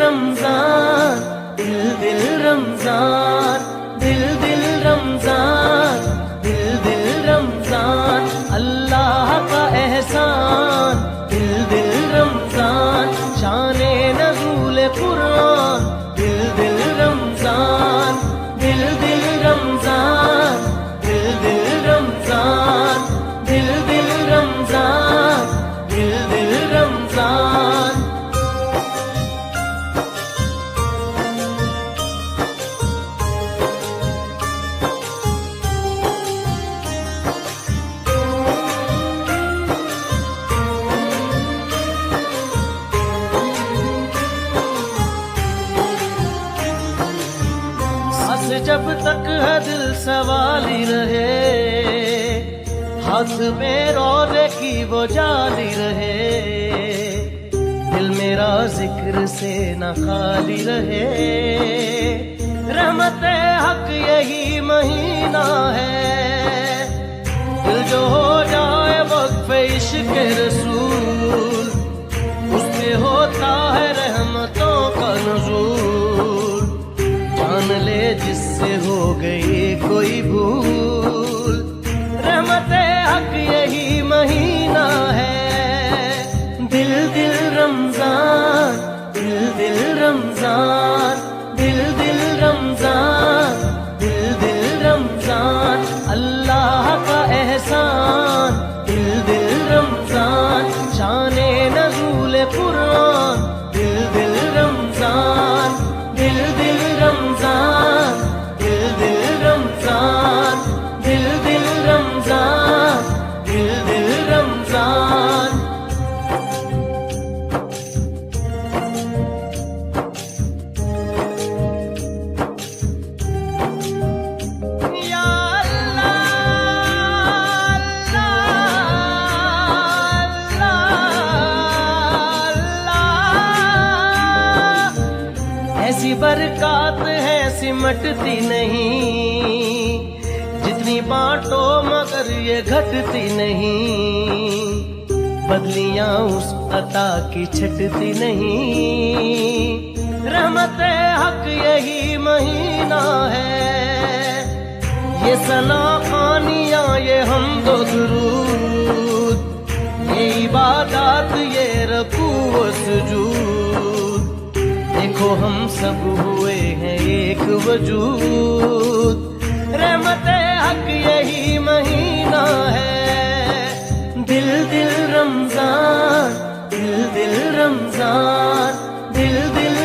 رمضان، دل دل رمضان، دل دل رمضان، دل دل رمضان، اللہ کا احسان، دل دل رمضان، شان نزول قرآن، دل دل رمضان، دل دل رمضان، دل دل رمضان، دل دل رمضان، دل دل رمضان۔ جب تک ہے دل سوالی رہے، ہاتھ میں روزے کی وہ جاری رہے، دل میرا ذکر سے نہ خالی رہے، رحمت حق یہی مہینہ ہے، دل جو ہو جائے وقف عشق رسول، اس پہ ہوتا ہے رحمتوں کا نزول، جان لے جس سے ہو گئی کوئی بھول، رحمت حق یہی مہینہ ہے، دل دل رمضان، دل دل رمضان، دل دل رمضان، دل دل رمضان، اللہ کا احسان، دل دل رمضان، شان نزول قرآن، دل دل رمضان، دل دل رمضان، دل دل رمضان، دل دل رمضان، دل دل رمضان۔ یا اللہ اللہ اللہ، ایسی برکات ہے سمٹتی نہیں، جتنی بانٹو مگر یہ گھٹتی نہیں، بدلیاں اس عطا کی چھٹتی نہیں، رحمت حق یہی مہینہ ہے، یہ ثنا خوانیاں، یہ حمد و درود، یہ عبادات، یہ رکوع و سجود، دیکھو ہم سب ہوئے ہیں ایک وجود، رحمت حق یہی مہینہ ہے، دل دل رمضان، دل دل رمضان، دل دل